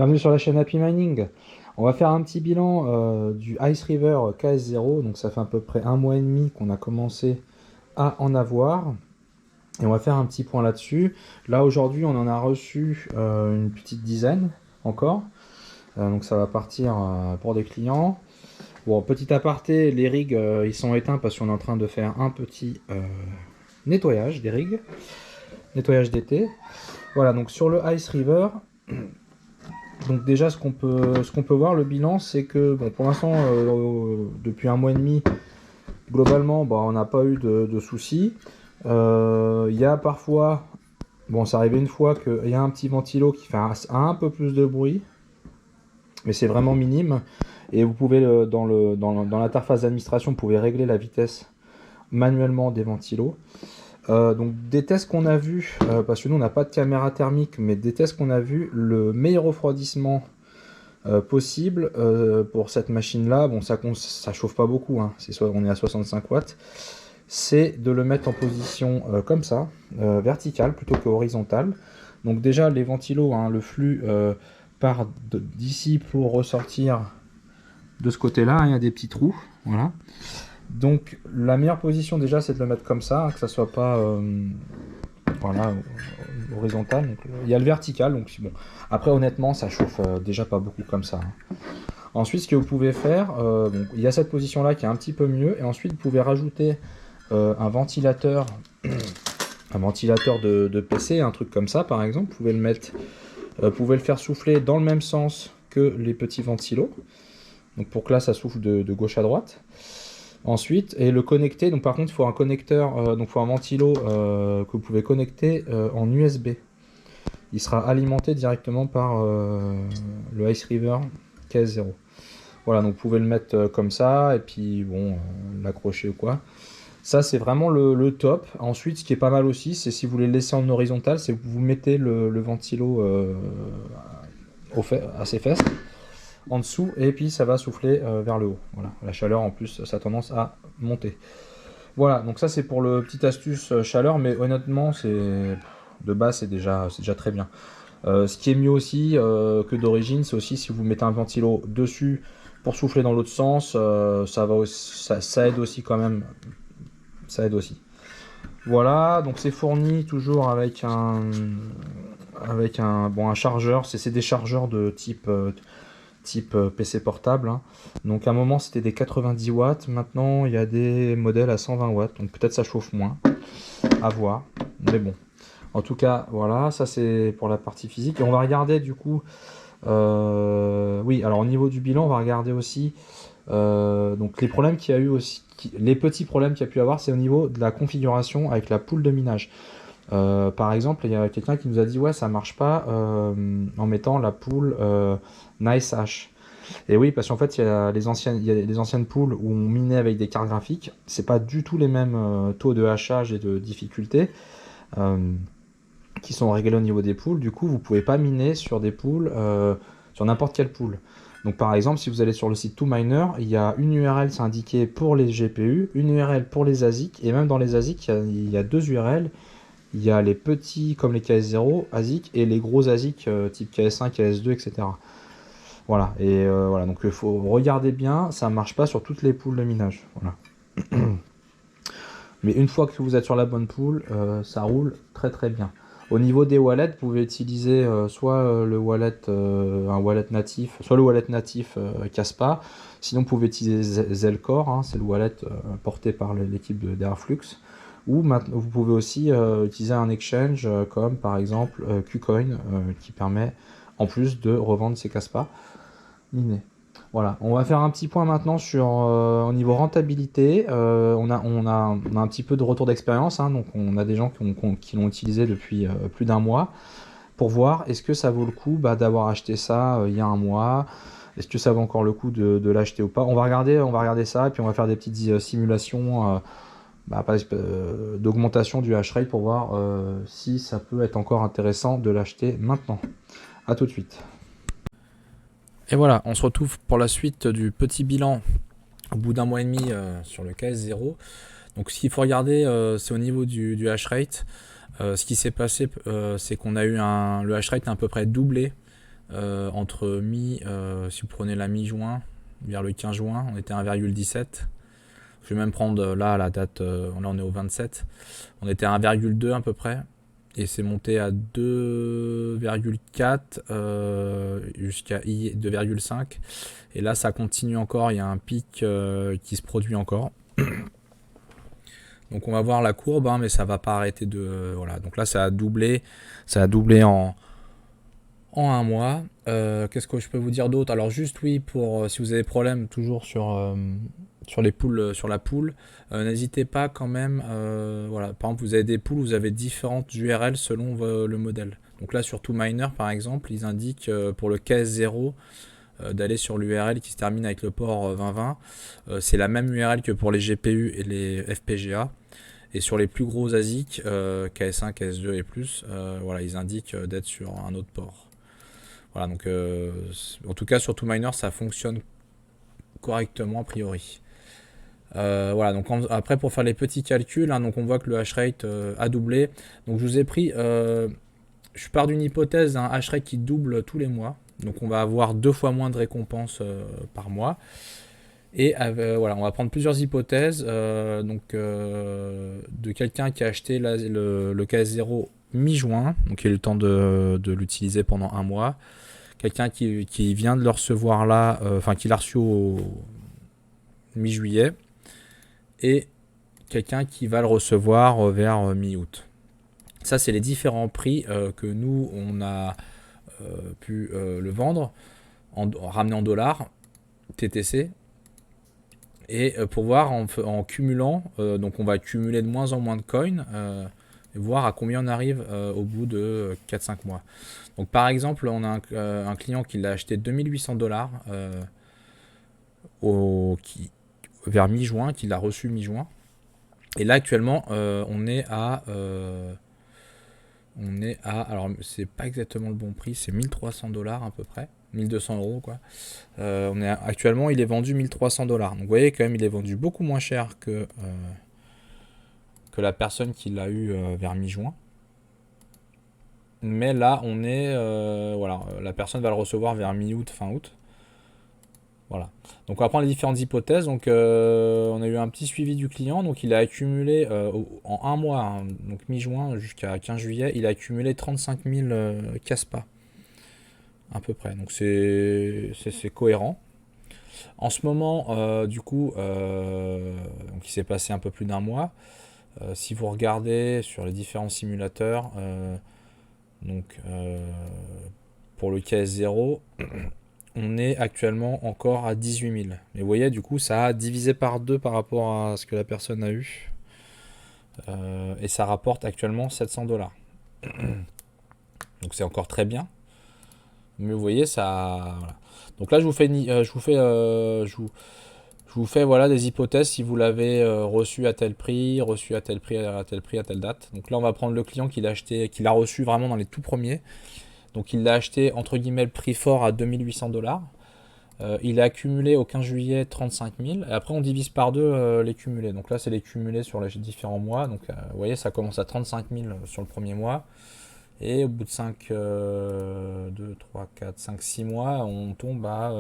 Bienvenue sur la chaîne Happy Mining. On va faire un petit bilan du Ice River KS0. Donc ça fait à peu près 1 mois et demi qu'on a commencé à en avoir. Et on va faire un petit point là-dessus. Là aujourd'hui on en a reçu une petite dizaine encore. Donc ça va partir pour des clients. Bon, petit aparté, les rigs ils sont éteints parce qu'on est en train de faire un petit nettoyage des rigs. Nettoyage d'été. Voilà, donc sur le Ice River... Donc déjà ce qu'on peut voir, le bilan, c'est que bon, pour l'instant, depuis 1 mois et demi, globalement, bah, on n'a pas eu de soucis. Il y a parfois, bon, c'est arrivé une fois qu'il y a un petit ventilo qui fait un peu plus de bruit, mais c'est vraiment minime. Et vous pouvez, dans l'interface d'administration, vous pouvez régler la vitesse manuellement des ventilos. Donc des tests qu'on a vus, parce que nous on n'a pas de caméra thermique, mais des tests qu'on a vus, le meilleur refroidissement possible pour cette machine là, bon ça chauffe pas beaucoup, hein, on est à 65 watts, c'est de le mettre en position comme ça, verticale plutôt que horizontale. Donc déjà les ventilos, hein, le flux part d'ici pour ressortir de ce côté là, hein, il y a des petits trous, voilà. Donc la meilleure position déjà c'est de le mettre comme ça, hein, que ça soit pas voilà, horizontal. Donc, il y a le vertical, donc bon. Après honnêtement ça chauffe déjà pas beaucoup comme ça, hein. Ensuite ce que vous pouvez faire, donc, il y a cette position là qui est un petit peu mieux, et ensuite vous pouvez rajouter un ventilateur de PC, un truc comme ça par exemple. Vous pouvez le mettre, vous pouvez le faire souffler dans le même sens que les petits ventilos, donc pour que là ça souffle de gauche à droite. Ensuite, et le connecter, donc par contre il faut un connecteur, donc il faut un ventilo que vous pouvez connecter en USB. Il sera alimenté directement par le Ice River KS0. Voilà, donc vous pouvez le mettre comme ça, et puis bon, l'accrocher ou quoi. Ça c'est vraiment le top. Ensuite, ce qui est pas mal aussi, c'est si vous voulez le laisser en horizontal, c'est que vous mettez le ventilo à ses fesses, en dessous, et puis ça va souffler vers le haut. Voilà, la chaleur en plus ça a tendance à monter. Voilà, donc ça c'est pour le petit astuce chaleur, mais honnêtement c'est de base c'est déjà très bien. Ce qui est mieux aussi que d'origine, c'est aussi si vous mettez un ventilo dessus pour souffler dans l'autre sens, ça aide aussi quand même, ça aide aussi. Voilà, donc c'est fourni toujours avec un chargeur. C'est des chargeurs de type PC portable, hein. Donc à un moment c'était des 90 watts, maintenant il y a des modèles à 120 watts, donc peut-être ça chauffe moins, à voir, mais bon. En tout cas, voilà, ça c'est pour la partie physique. Et on va regarder du coup, oui, alors au niveau du bilan, on va regarder aussi donc les problèmes qu'il y a eu aussi, les petits problèmes qu'il y a pu avoir, c'est au niveau de la configuration avec la poule de minage. Par exemple, il y a quelqu'un qui nous a dit ouais ça marche pas en mettant la poule Nice Hash. Et oui, parce qu'en fait il y a les anciennes poules où on minait avec des cartes graphiques, c'est pas du tout les mêmes taux de hachage et de difficulté qui sont réglés au niveau des poules. Du coup vous pouvez pas miner sur des poules, sur n'importe quelle poule. Donc par exemple, si vous allez sur le site TwoMiner, il y a une URL c'est indiqué pour les GPU, une URL pour les ASIC, et même dans les ASIC il y a deux URL. Il y a les petits comme les KS0 ASIC et les gros ASIC type KS1, KS2, etc. Voilà, et voilà, donc il faut regarder bien, ça marche pas sur toutes les poules de minage. Voilà. Mais une fois que vous êtes sur la bonne poule, ça roule très très bien. Au niveau des wallets, vous pouvez utiliser soit le wallet, un wallet natif, soit le wallet natif Caspa. Sinon, vous pouvez utiliser Zelcore, hein, c'est le wallet porté par l'équipe d'Airflux. Ou vous pouvez aussi utiliser un exchange comme par exemple KuCoin qui permet en plus de revendre ses Caspa minés. Voilà, on va faire un petit point maintenant sur au niveau rentabilité. On a un petit peu de retour d'expérience, hein, donc on a des gens qui l'ont utilisé depuis plus d'un mois pour voir est-ce que ça vaut le coup d'avoir acheté ça il y a un mois. Est-ce que ça vaut encore le coup de l'acheter ou pas? On va regarder ça, et puis on va faire des petites simulations d'augmentation du hash rate pour voir si ça peut être encore intéressant de l'acheter maintenant. A tout de suite. Et voilà, on se retrouve pour la suite du petit bilan au bout d'un mois et demi sur le KS0. Donc ce qu'il faut regarder, c'est au niveau du hash rate. Ce qui s'est passé, c'est qu'on a eu le hash rate à peu près doublé si vous prenez la mi-juin, vers le 15 juin, on était à 1,17. Je vais même prendre là la date, là on est au 27. On était à 1,2 à peu près. Et c'est monté à 2,4 jusqu'à 2,5. Et là ça continue encore, il y a un pic qui se produit encore. Donc on va voir la courbe, hein, mais ça va pas arrêter de... voilà. Donc là ça a doublé en un mois. Qu'est-ce que je peux vous dire d'autre? Alors juste oui, pour si vous avez des problèmes toujours sur les poules, sur la poule, n'hésitez pas quand même. Voilà, par exemple, vous avez des poules, vous avez différentes URL selon le modèle. Donc là, sur TwoMiner, par exemple, ils indiquent pour le KS0 d'aller sur l'URL qui se termine avec le port 2020. C'est la même URL que pour les GPU et les FPGA. Et sur les plus gros ASIC, KS1, KS2 et plus, voilà, ils indiquent d'être sur un autre port. Voilà, donc en tout cas sur TwoMiner, ça fonctionne correctement a priori. Voilà, donc après pour faire les petits calculs, hein, donc on voit que le hash rate a doublé. Donc je vous ai pris, je pars d'une hypothèse d'un hash rate qui double tous les mois. Donc on va avoir 2 fois moins de récompenses par mois. Et voilà, on va prendre plusieurs hypothèses. De quelqu'un qui a acheté le KS0 mi-juin, donc il a eu le temps de l'utiliser pendant un mois. Quelqu'un qui vient de le recevoir là, enfin qui l'a reçu au mi-juillet. Et quelqu'un qui va le recevoir vers mi-août. Ça, c'est les différents prix que nous, on a pu le vendre, ramener en dollars, TTC. Et pour voir en cumulant, donc on va cumuler de moins en moins de coins, et voir à combien on arrive au bout de 4-5 mois. Donc par exemple, on a un client qui l'a acheté 2800$ vers mi-juin, qui l'a reçu mi-juin. Et là actuellement, on est à, alors c'est pas exactement le bon prix, c'est 1300$ à peu près, 1200 € quoi. Actuellement, il est vendu 1300$. Donc vous voyez quand même, il est vendu beaucoup moins cher que la personne qui l'a eu vers mi-juin. Mais là, on est, voilà, la personne va le recevoir vers mi-août, fin août. Voilà. Donc on va prendre les différentes hypothèses. Donc on a eu un petit suivi du client. Donc il a accumulé en un mois, hein, donc mi-juin jusqu'à 15 juillet, il a accumulé 35 000 CASPA à peu près. Donc c'est cohérent. En ce moment, du coup, donc il s'est passé un peu plus d'un mois. Si vous regardez sur les différents simulateurs, donc pour le KS0, on est actuellement encore à 18 000. Mais vous voyez, du coup, ça a divisé par 2 par rapport à ce que la personne a eu. Et ça rapporte actuellement 700$. Donc c'est encore très bien. Mais vous voyez, ça... Voilà. Donc là, je vous fais voilà, des hypothèses si vous l'avez reçu à tel prix, reçu à tel prix, à tel prix, à telle date. Donc là, on va prendre le client qui l'a acheté, qui l'a reçu vraiment dans les tout premiers. Donc il l'a acheté entre guillemets le prix fort à 2800$. Il a accumulé au 15 juillet 35 000. Et après, on divise par 2 les cumulés. Donc là, c'est les cumulés sur les différents mois. Donc vous voyez, ça commence à 35 000 sur le premier mois. Et au bout de 5, 2, 3, 4, 5, 6 mois, on tombe à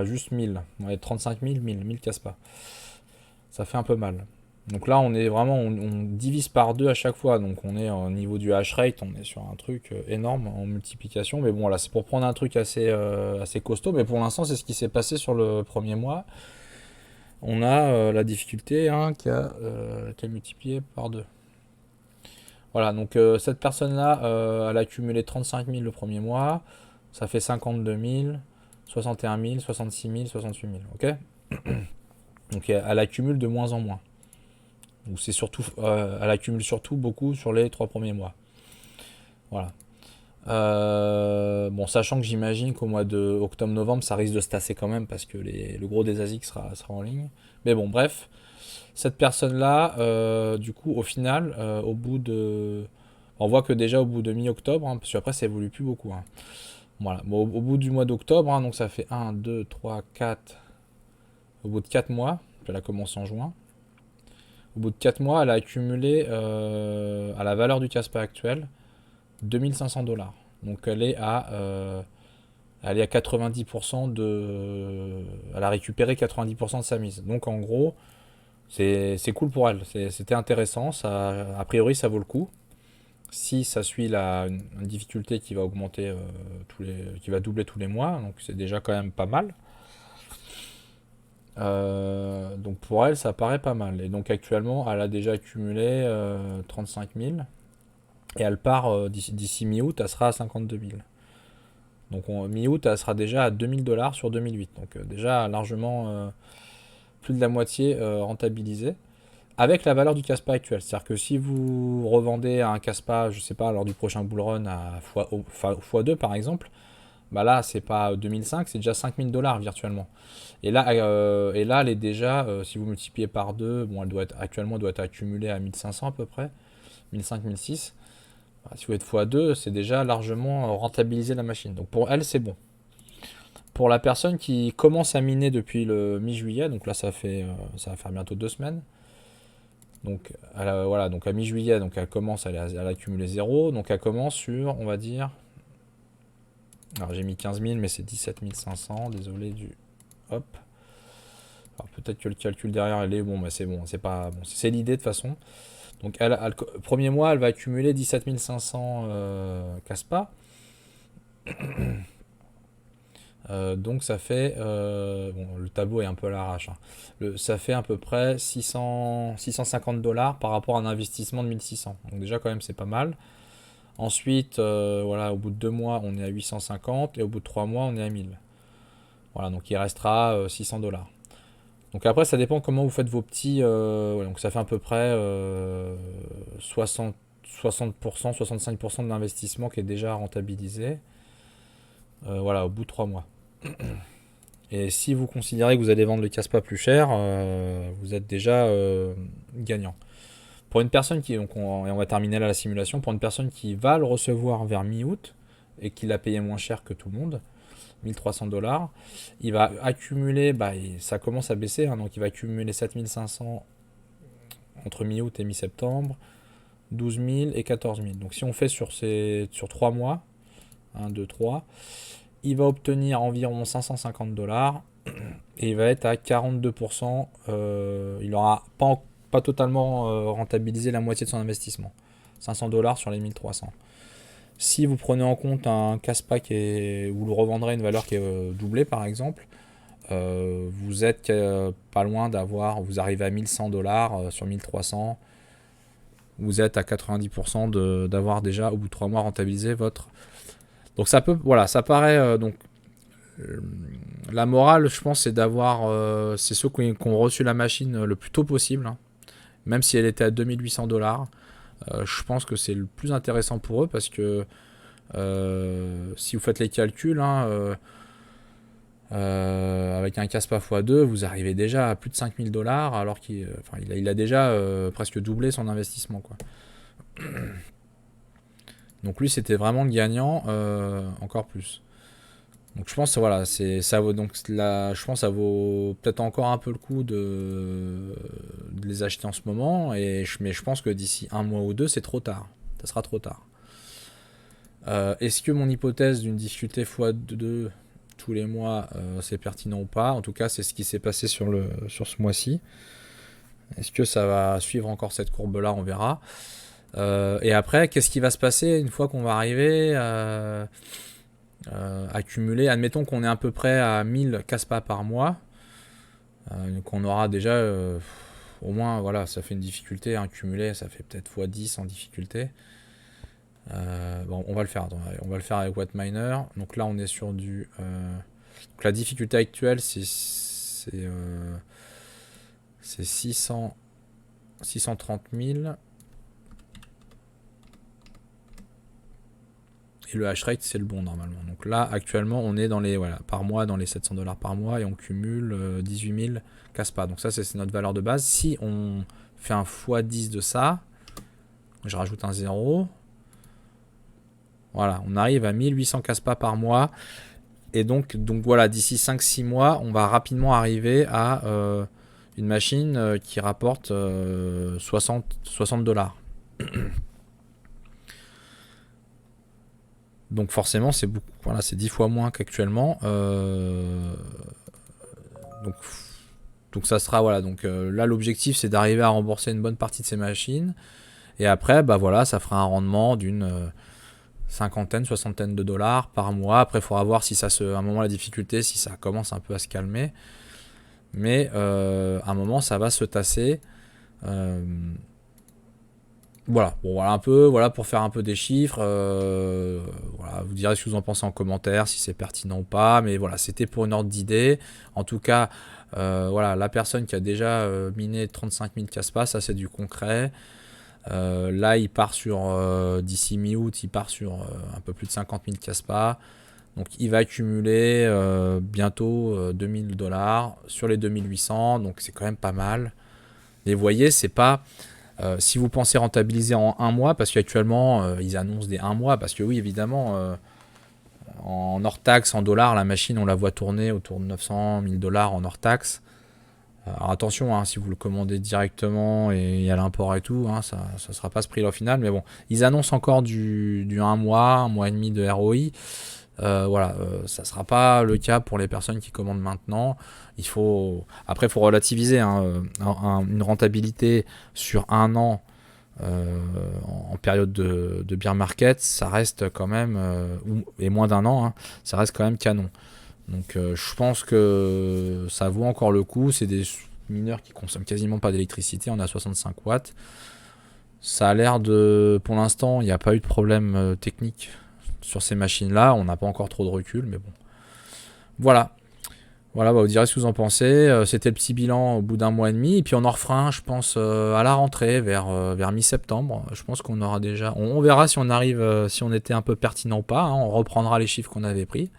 juste 1000. Ouais, 35 000, 1000 casse pas. Ça fait un peu mal. Donc là, on est vraiment, on divise par 2 à chaque fois. Donc on est au niveau du hash rate, on est sur un truc énorme en multiplication. Mais bon, là, c'est pour prendre un truc assez costaud. Mais pour l'instant, c'est ce qui s'est passé sur le premier mois. On a la difficulté hein, qui a été multipliée par 2. Voilà, donc cette personne-là, elle a accumulé 35 000 le premier mois. Ça fait 52 000, 61 000, 66 000, 68 000. Ok. Donc elle accumule de moins en moins. Donc c'est surtout, elle accumule surtout beaucoup sur les 3 premiers mois. Voilà. Bon, sachant que j'imagine qu'au mois de octobre-novembre, ça risque de se tasser quand même parce que le gros des ASIC sera en ligne. Mais bon, bref, cette personne-là, du coup, au final, au bout de, on voit que déjà au bout de mi-octobre, hein, parce qu'après ça évolue plus beaucoup. Hein. Voilà. Bon, au bout du mois d'octobre, hein, donc ça fait 1, 2, 3, 4. Au bout de 4 mois, elle a commencé en juin. Au bout de 4 mois, elle a accumulé à la valeur du CASPA actuel 2500$. Donc elle est à 90% elle a récupéré 90% de sa mise. Donc en gros, c'est cool pour elle. C'était intéressant. A priori, ça vaut le coup. Si ça suit une difficulté qui va augmenter qui va doubler tous les mois, donc c'est déjà quand même pas mal. Donc pour elle, ça paraît pas mal. Et donc actuellement, elle a déjà accumulé 35 000. Et elle part d'ici mi-août, elle sera à 52 000. Donc mi-août, elle sera déjà à 2 000 $ sur 2008. Donc déjà largement plus de la moitié rentabilisée. Avec la valeur du Caspa actuel. C'est-à-dire que si vous revendez un Caspa, je sais pas, lors du prochain bull run à x2 par exemple, bah là c'est pas 2005, c'est déjà 5 000 $ virtuellement. Et là elle est déjà, si vous multipliez par 2, bon, actuellement elle doit être accumulée à 1500 à peu près, 1500, 1600. Bah, si vous êtes x2, c'est déjà largement rentabilisé la machine. Donc pour elle, c'est bon. Pour la personne qui commence à miner depuis le mi-juillet, donc là ça va faire bientôt 2 semaines. Donc voilà, donc à mi-juillet, donc elle commence à accumuler 0. Donc elle commence sur, on va dire, alors j'ai mis 15 000, mais c'est 17 500, désolé du hop. Alors peut-être que le calcul derrière elle est bon, mais c'est bon, c'est pas bon, c'est l'idée de toute façon. Donc premier mois, elle va accumuler 17 500 Caspa. Donc ça fait, bon, le tableau est un peu à l'arrache, hein. Ça fait à peu près 650 $ par rapport à un investissement de 1600. Donc déjà quand même c'est pas mal. Ensuite, voilà, au bout de 2 mois on est à 850 et au bout de 3 mois on est à 1000. Voilà, donc il restera 600 $. Donc après ça dépend comment vous faites vos petits. Ouais, donc ça fait à peu près 60, 60%, 65% de l'investissement qui est déjà rentabilisé. Voilà, au bout de 3 mois. Et si vous considérez que vous allez vendre le Caspa plus cher, vous êtes déjà gagnant. Pour une personne qui, donc et on va terminer là la simulation, pour une personne qui va le recevoir vers mi-août et qui l'a payé moins cher que tout le monde, 1300 $, il va accumuler, bah, ça commence à baisser, hein, donc il va accumuler 7500 entre mi-août et mi-septembre, 12 000 et 14 000. Donc si on fait sur 3 mois, 1, 2, 3, il va obtenir environ 550 $ et il va être à 42%. Il n'aura pas totalement rentabilisé la moitié de son investissement. 500 $ sur les 1300. Si vous prenez en compte un Caspa où vous le revendrez une valeur qui est doublée par exemple, vous êtes pas loin vous arrivez à 1100 $ sur 1300. Vous êtes à 90% d'avoir déjà au bout de 3 mois rentabilisé votre. Donc voilà, ça paraît donc. La morale, je pense, c'est c'est ceux qui ont reçu la machine le plus tôt possible, hein. Même si elle était à 2800 $. Je pense que c'est le plus intéressant pour eux parce que si vous faites les calculs, hein, avec un Caspa x2, vous arrivez déjà à plus de 5000 $ alors qu'il a déjà presque doublé son investissement, quoi. Donc lui, c'était vraiment le gagnant, encore plus. Donc je pense voilà, ça vaut donc là, je pense ça vaut peut-être encore un peu le coup de les acheter en ce moment mais je pense que d'ici un mois ou deux, c'est trop tard. Ça sera trop tard. Est-ce que mon hypothèse d'une difficulté x2 tous les mois, c'est pertinent ou pas? En tout cas, c'est ce qui s'est passé sur ce mois-ci. Est-ce que ça va suivre encore cette courbe-là? On verra. Et après, qu'est-ce qui va se passer une fois qu'on va arriver accumuler, admettons qu'on est à peu près à 1000 Caspa par mois, donc on aura déjà au moins, voilà, ça fait une difficulté à accumuler, ça fait peut-être x10 en difficulté. Bon, on va le faire, on va le faire avec Wattminer. Donc là on est sur donc la difficulté actuelle c'est 630 000. Et le hash rate, c'est le bon normalement. Donc là, actuellement, on est par mois, dans les 700 $ par mois et on cumule 18 000 Caspa. Donc ça, c'est notre valeur de base. Si on fait un x10 de ça, je rajoute un 0. Voilà, on arrive à 1800 Caspa par mois. Et donc voilà, d'ici 5-6 mois, on va rapidement arriver à une machine qui rapporte 60 $. Donc forcément, c'est beaucoup, voilà, c'est 10 fois moins qu'actuellement. Donc, donc ça sera, voilà. Donc là, l'objectif, c'est d'arriver à rembourser une bonne partie de ces machines. Et après, bah voilà, ça fera un rendement d'une cinquantaine, soixantaine de dollars par mois. Après, il faudra voir si ça à un moment, la difficulté, si ça commence un peu à se calmer. Mais à un moment, ça va se tasser. Euh, Voilà, bon, voilà un peu, voilà pour faire un peu des chiffres. Voilà, vous direz ce que vous en pensez en commentaire, si c'est pertinent ou pas. Mais voilà, c'était pour une ordre d'idée. En tout cas, voilà, la personne qui a déjà miné 35 000 Caspa, ça c'est du concret. Là, il part sur d'ici mi-août, il part sur un peu plus de 50 000 Caspa. Donc, il va accumuler bientôt 2000 dollars sur les 2800. Donc, c'est quand même pas mal. Et vous voyez, c'est pas. Si vous pensez rentabiliser en un mois, parce qu'actuellement ils annoncent des un mois, parce que oui évidemment en hors taxe, en dollars, la machine on la voit tourner autour de 900 1000 dollars en hors taxe. Alors attention, hein, si vous le commandez directement et il y a l'import et tout, hein, ça ne sera pas ce prix là au final, mais bon, ils annoncent encore du un mois et demi de ROI. Voilà, ça sera pas le cas pour les personnes qui commandent maintenant. Après, il faut relativiser, hein, une rentabilité sur un an en période de bear market, ça reste quand même, et moins d'un an, hein, ça reste quand même canon. Donc, je pense que ça vaut encore le coup. C'est des mineurs qui consomment quasiment pas d'électricité. On a 65 watts. Ça a l'air de, pour l'instant, il n'y a pas eu de problème technique sur ces machines-là. On n'a pas encore trop de recul, mais bon. Voilà. Voilà, bah vous direz ce que vous en pensez. C'était le petit bilan au bout d'un mois et demi. Et puis on en refera un, je pense, à la rentrée, vers mi-septembre. Je pense qu'on aura déjà. On verra si on arrive, si on était un peu pertinent ou pas, hein. On reprendra les chiffres qu'on avait pris.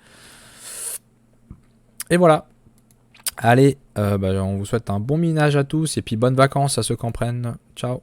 Et voilà. Allez, bah, on vous souhaite un bon minage à tous et puis bonnes vacances à ceux qui en prennent. Ciao.